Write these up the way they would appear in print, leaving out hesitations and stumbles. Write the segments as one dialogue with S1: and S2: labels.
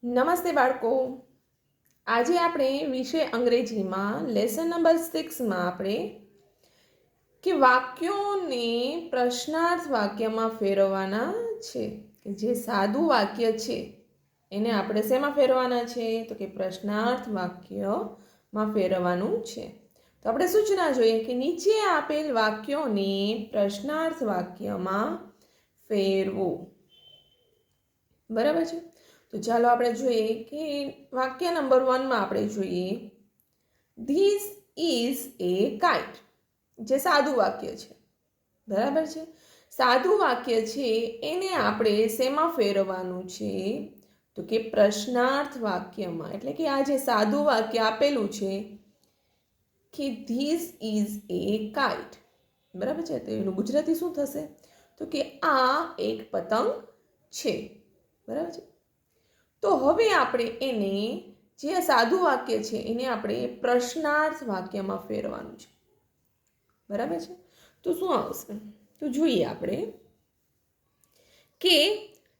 S1: નમસ્તે બાળકો, આજે આપણે વિષય અંગ્રેજીમાં લેસન નંબર 6માં આપણે કે વાક્યોને પ્રશ્નાર્થ વાક્યમાં ફેરવવાના છે. કે જે સાદું વાક્ય છે એને આપણે શેમાં ફેરવવાના છે? તો કે પ્રશ્નાર્થ વાક્યમાં ફેરવવાનું છે. તો આપણે સૂચના જોઈએ કે નીચે આપેલ વાક્યોને પ્રશ્નાર્થ વાક્યમાં ફેરવો. બરાબર છે. તો ચાલો આપણે જોઈએ કે વાક્ય નંબર 1માં આપણે જોઈએ ધીસ ઇઝ એ કાઇટ, જે સાદું વાક્ય છે. બરાબર છે. સાદું વાક્ય છે એને આપણે શેમાં ફેરવવાનું છે? તો કે પ્રશ્નાર્થ વાક્યમાં. એટલે કે આ જે સાદું વાક્ય આપેલું છે કે ધીસ ઇઝ એ કાઇટ, બરાબર છે, તો એનું ગુજરાતી શું થશે? તો કે આ એક પતંગ છે. બરાબર છે. તો હવે આપણે એને જે સાદું વાક્ય છે એને આપણે પ્રશ્નાર્થ વાક્યમાં ફેરવાનું છે. બરાબર છે. તો શું આવશે? તો જોઈએ આપણે કે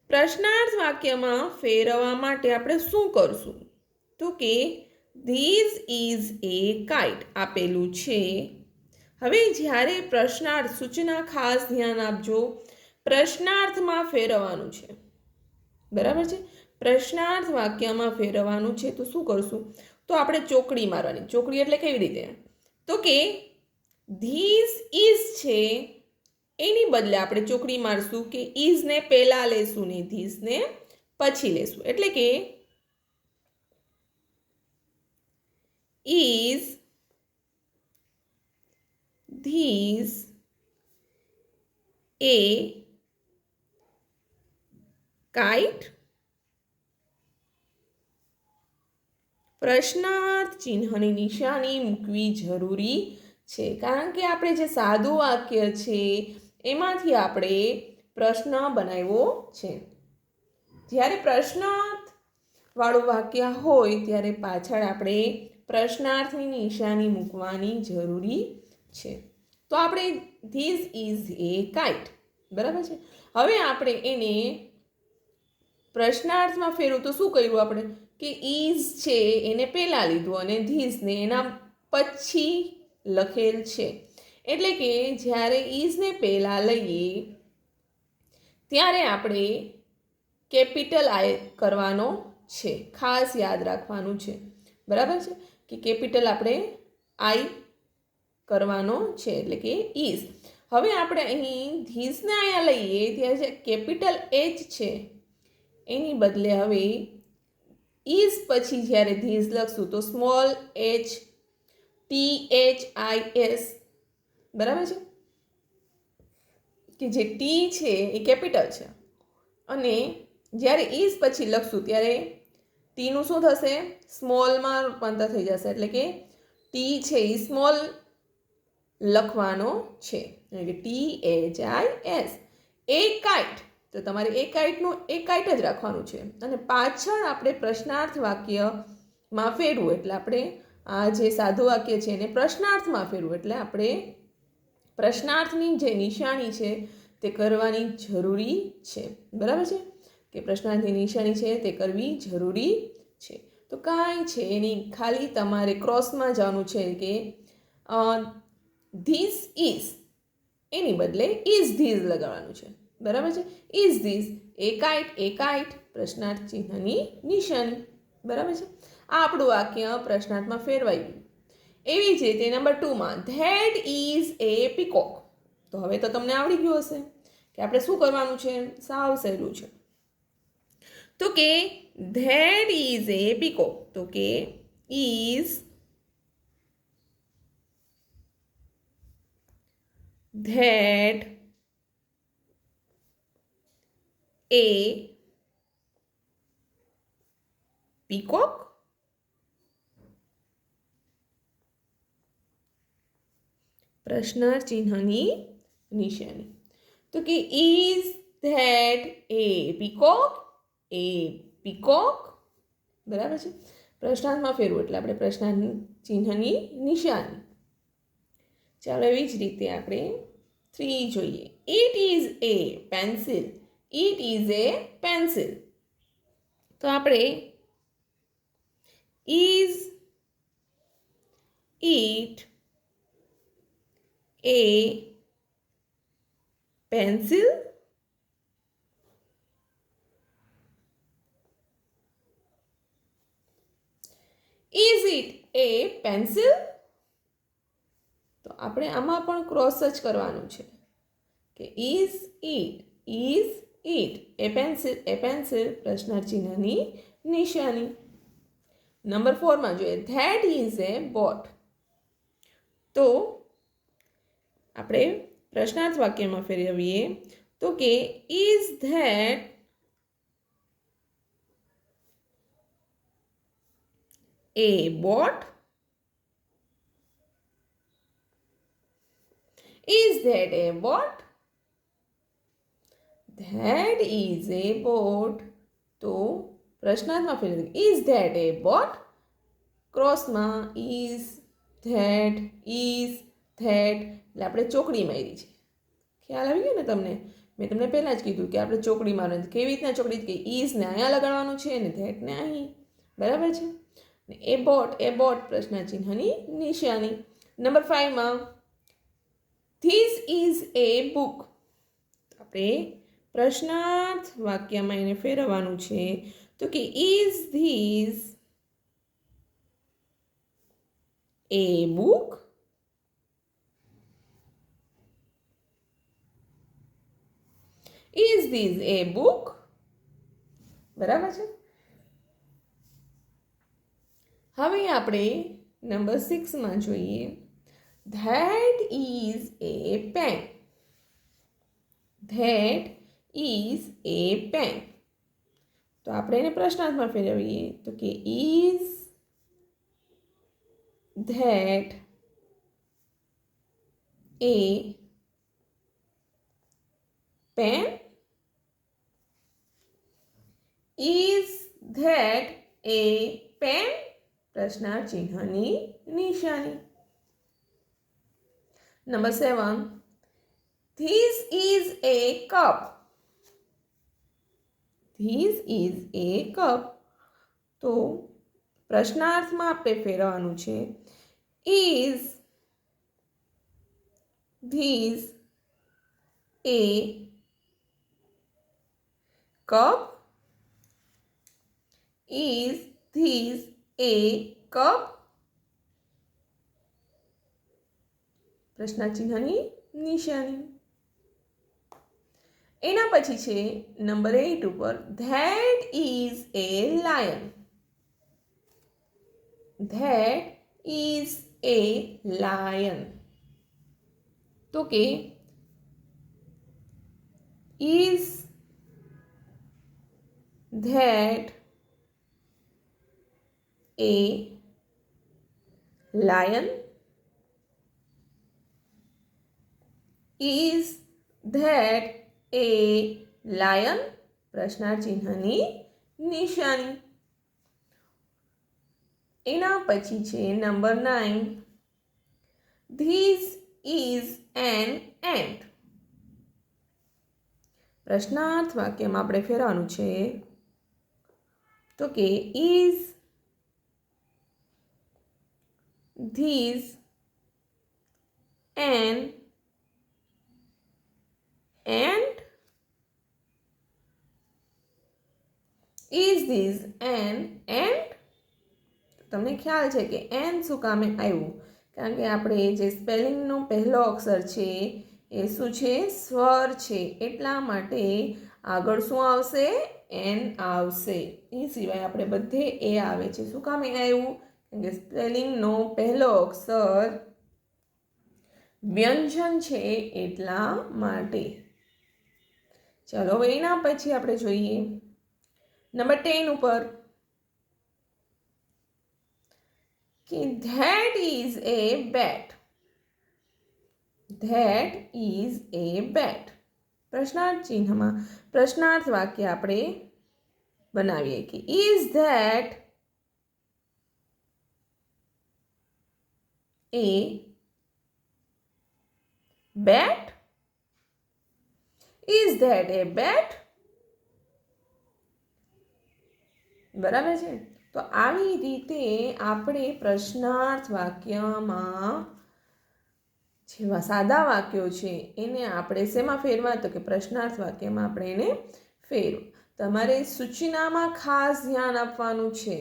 S1: પ્રશ્નાર્થ વાક્યમાં ફેરવવા માટે આપણે શું કરશું? તો કે ધીસ ઇઝ એ કાઇટ આપેલું છે. હવે જ્યારે પ્રશ્નાર્થ, સૂચના ખાસ ધ્યાન આપજો, પ્રશ્નાર્થમાં ફેરવવાનું છે. બરાબર છે. પ્રશ્નાર્થ વાક્યમાં ફેરવવાનું છે. તો શું કરશું? તો આપણે ચોકડી મારવાની. ચોકડી એટલે કેવી રીતે? તો કે ધીસ ઇઝ છે એની બદલે આપણે ચોકડી મારશું કે ઇઝને પહેલા લેશું ને ધીસને પછી લેશું. એટલે કે ઇઝ ધીસ એ કાઇટ. પ્રશ્નાર્થ ચિહ્નની નિશાની મૂકવી જરૂરી છે, કારણ કે આપણે જે સાદું વાક્ય છે એમાંથી આપણે પ્રશ્ન બનાવ્યો છે. જ્યારે પ્રશ્નાર્થ વાળું વાક્ય હોય ત્યારે પાછળ આપણે પ્રશ્નાર્થની નિશાની મૂકવાની જરૂરી છે. તો આપણે ધીસ ઇઝ એ કાઇટ, બરાબર છે. હવે આપણે એને પ્રશ્નાર્થમાં ફેરવું તો શું કર્યું આપણે? કે ઇઝ છે એને પહેલાં લીધું અને ધીસને એના પછી લખેલ છે. એટલે કે જ્યારે ઇઝને પહેલાં લઈએ ત્યારે આપણે કેપિટલ આઈ કરવાનો છે. ખાસ યાદ રાખવાનું છે. બરાબર છે. કે કેપિટલ આપણે આઈ કરવાનો છે, એટલે કે ઇઝ. હવે આપણે અહીં ધીસને અહીંયા લઈએ ત્યારે જે કેપિટલ એચ છે એની બદલે હવે ઇઝ પછી જ્યારે ધીસ લખશું તો સ્મોલ એચ THIS. બરાબર છે. કે જે ટી છે એ કેપિટલ છે અને જ્યારે ઇઝ પછી લખશું ત્યારે ટીનું શું થશે? સ્મોલમાં રૂપાંતર થઈ જશે. એટલે કે ટી છે એ સ્મોલ લખવાનો છે, એટલે કે THIS. એ કાઇટ, તો તમારે એ કાઇટનું એ કાઇટ જ રાખવાનું છે અને પાછળ આપણે પ્રશ્નાર્થ વાક્યમાં ફેરવું. એટલે આપણે આ જે સાદું વાક્ય છે એને પ્રશ્નાર્થમાં ફેરવું. એટલે આપણે પ્રશ્નાર્થની જે નિશાની છે તે કરવાની જરૂરી છે. બરાબર છે. કે પ્રશ્નાર્થની નિશાની છે તે કરવી જરૂરી છે. તો કાંઈ છે એની ખાલી તમારે ક્રોસમાં જવાનું છે કે ધીસ ઇઝ એની બદલે ઇઝ ધીસ લગાવવાનું છે. બરાબર છે. ઇઝ ધીસ એ કાઇટ પ્રશ્નાર્થ ચિહ્નની નિશાની. બરાબર છે. આ આપણું વાક્ય પ્રશ્નાર્થમાં ફેરવાઈ ગયું. એવી જ રીતે નંબર 2માં ધેટ ઇઝ એ પીકોક. તો હવે તો તમને આવડી ગયું હશે કે આપણે શું કરવાનું છે. સાવ સહેલું છે. તો કે ધેટ ઇઝ એ પીકોક. તો કે ઇઝ that a peacock. પ્રશ્નાર્થ ચિહ્નની નિશાની. તો કે is that A peacock. A peacock. બરાબર છે. પ્રશ્નાર્થમાં ફેરવું એટલે આપણે પ્રશ્નાર્થ ચિહ્નની નિશાની. ચાલો એવી જ રીતે આપણે 3 જોઈએ. It is A pencil. It is A pencil. તો આપણે is it A pencil? Is it A pencil? તો આપણે આમાં પણ ક્રોસ જ કરવાનું છે કે ઇઝ ઇટ એ પેન્સિલ પ્રશ્નાર્થ ચિહ્નની નિશાની. નંબર 4 માં જોઈએ ધેટ ઇઝ એ બોટ. તો આપણે પ્રશ્નાર્થ વાક્યમાં ફેરવીએ તો કે is that A boat? Is that a boat? That is a boat. તો પ્રશ્નાર્થમાં ફેરવી is that a boat? ક્રોસમાં is that એટલે આપણે ચોકડી મારી છે. ખ્યાલ આવી ગયો ને તમને? મેં તમને પહેલાં જ કીધું કે આપણે ચોકડી મારવાની. કેવી રીતના ચોકડી? કે is ને અહીંયા લગાડવાનું છે અને that ને અહીં. બરાબર છે? એ બોટ પ્રશ્નાર્થ ચિહ્નની નિશાની. નંબર 5 માં This is a book. આપણે પ્રશ્નાર્થ વાક્યમાં એને ફેરવવાનું છે તો કે is this a book? Is this a book? બરાબર છે. હવે આપણે નંબર 6 માં જોઈએ That is a pen. That is a pen. તો આપણે એને પ્રશ્નાર્થમાં ફેરવીએ તો કે is that a pen? Is that a pen? પ્રશ્નાર્થ ચિહ્નની નિશાની. Number 7. This is a cup. This is a cup. તો પ્રશ્નાર્થમાં આપણે ફેરવવાનું છે is this a cup? Is this a cup? પ્રશ્નાર્થ ચિહ્નની નિશાની. એના પછી છે નંબર 8 ઉપર that is A lion. That is A lion. તો કે is that A lion? Is that a lion? પ્રશ્નાર્થ ચિહ્નની નિશાની. એના પછી છે number 9 This is an ant. પ્રશ્નાર્થ વાક્યમાં આપણે ફેરવાનું છે તો કે is this an ant? Is this an ant? તમને ખ્યાલ છે કે એન શું કામે આવ્યું? કારણ કે આપણે જે સ્પેલિંગનો પહેલો અક્ષર છે એ શું છે? સ્વર છે. એટલા માટે આગળ શું આવશે? એન આવશે. એ સિવાય આપણે બધે એ આવે છે. શું કામે આવ્યું? કારણ કે સ્પેલિંગનો પહેલો અક્ષર વ્યંજન છે એટલા માટે. ચલો હવે એના પછી આપણે જોઈએ નંબર 10 ઉપર કે that is a bat. That is a bat. પ્રશ્નાર્થ ચિહ્નમાં પ્રશ્નાર્થ વાક્ય આપણે બનાવીએ કે is that a bat? Is that a bat? બરાબર છે. તો આવી રીતે આપણે પ્રશ્નાર્થ વાક્યમાં જેવા સાદા વાક્યો છે એને આપણે શેમાં ફેરવા, તો કે પ્રશ્નાર્થ વાક્યમાં આપણે એને ફેરવો. તમારે સૂચનામાં ખાસ ધ્યાન આપવાનું છે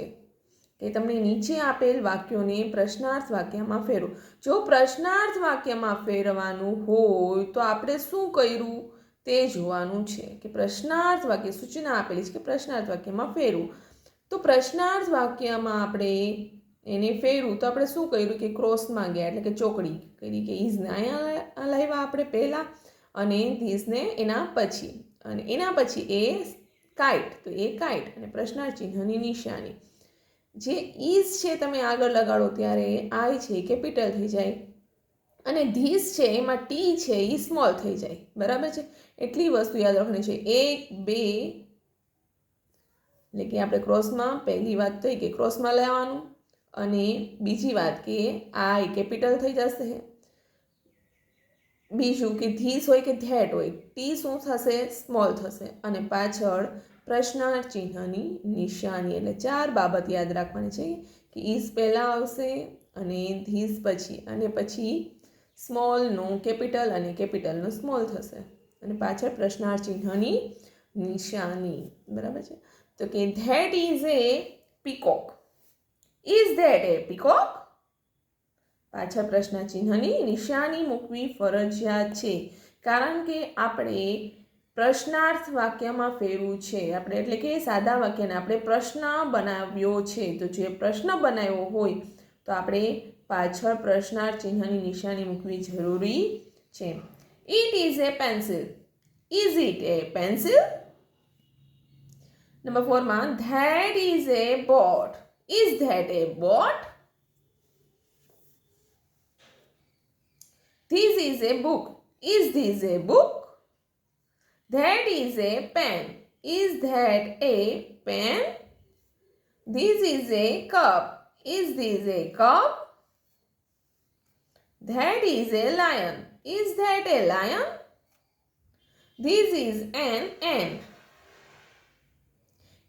S1: કે તમને નીચે આપેલ વાક્યોને પ્રશ્નાર્થ વાક્યમાં ફેરવો. જો પ્રશ્નાર્થ વાક્યમાં ફેરવાનું હોય તો આપણે શું કર્યું તે જોવાનું છે કે પ્રશ્નાર્થ વાક્ય સૂચના આપેલી છે કે પ્રશ્નાર્થ વાક્યમાં ફેરવું. તો પ્રશ્નાર્થ વાક્યમાં આપણે એને ફેરવું તો આપણે શું કર્યું કે ક્રોસમાં ગયા એટલે કે ચોકડી કરી કે ઇઝને અહીંયા લાવ્યા આપણે પહેલાં અને ધીસને એના પછી, અને એના પછી એ કાઇટ, તો એ કાઇટ અને પ્રશ્નાર્થ ચિહ્નની નિશાની. જે ઇઝ છે તમે આગળ લગાડો ત્યારે આઈ છે કેપિટલ થઈ જાય અને ધીસ છે એમાં ટી છે એ સ્મોલ થઈ જાય. બરાબર છે, એટલી વસ્તુ યાદ રાખવાની છે. 1 2 એટલે કે આપણે ક્રોસમાં પહેલી વાત થઈ કે ક્રોસમાં લેવાનું, અને બીજી વાત કે આઈ કેપિટલ થઈ જશે, બીજું કે ધીસ હોય કે ધેટ હોય ટી શું થશે, સ્મોલ થશે, અને પાછળ પ્રશ્નાર્થ ચિહ્નની નિશાની. એટલે 4 બાબત યાદ રાખવાની છે કે ઇઝ પહેલાં આવશે અને ધીસ પછી, અને પછી સ્મોલનું કેપિટલ અને કેપિટલનું સ્મોલ થશે, અને પાછળ પ્રશ્નાર્થ ચિહ્નની નિશાની. બરાબર છે, તો કે that is a peacock. Is that A peacock? પાછળ પ્રશ્ન ચિહ્નની નિશાની મૂકવી ફરજિયાત છે, કારણ કે આપણે પ્રશ્નાર્થ વાક્યમાં ફેરવું છે આપણે, એટલે કે સાદા વાક્યને આપણે પ્રશ્ન બનાવ્યો છે. તો જે પ્રશ્ન બનાવ્યો હોય તો આપણે પાછળ પ્રશ્નાર્થ ચિહ્નની નિશાની મૂકવી જરૂરી છે. It is A pencil. Is it A pencil? Number 4 માં that is A boat. Is that A boat? This is a book. Is this a book? That is a pen. Is that a pen? This is a cup. Is this a cup? That is a lion. Is that a lion? This is an ant.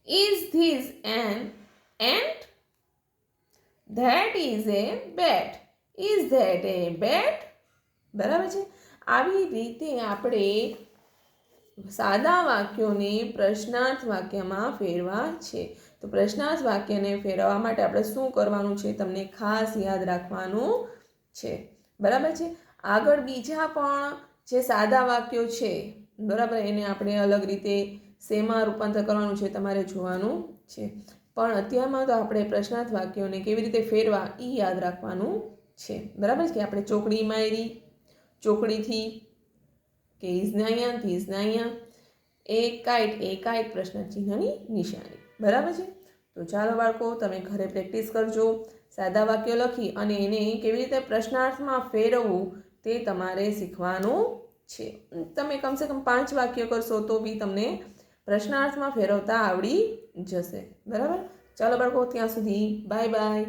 S1: Is this an ant? That is a bat. Is that a bat? બરાબર છે. આવી રીતે આપણે સાદા વાક્યોને પ્રશ્નાર્થ વાક્યમાં ફેરવા છે. તો પ્રશ્નાર્થ વાક્યને ફેરવવા માટે આપણે શું કરવાનું છે તમને ખાસ યાદ રાખવાનું છે. બરાબર છે. આગળ બીજા પણ જે સાદા વાક્યો છે બરાબર, એને આપણે અલગ રીતે શેમાં રૂપાંતર કરવાનું છે તમારે જોવાનું છે, પણ અત્યારમાં તો આપણે પ્રશ્નાર્થ વાક્યોને કેવી રીતે ફેરવા એ યાદ રાખવાનું છે. બરાબર છે, કે આપણે ચોકડી મારી, ચોકડીથી કે ઇઝને અહીંયા, ધીઝને અહીંયા, એ કાઇટ પ્રશ્ન ચિહ્નની નિશાની. બરાબર છે. તો ચાલો બાળકો, તમે ઘરે પ્રેક્ટિસ કરજો. સાદા વાક્યો લખી અને એને કેવી રીતે પ્રશ્નાર્થમાં ફેરવવું તે તમારે શીખવાનું છે. તમે કમસે કમ 5 વાક્યો કરશો તો બી તમને પ્રશ્નાર્થમાં ફેરવતા આવડી જશે. બરાબર. ચાલો બાળકો, ત્યાં સુધી બાય બાય.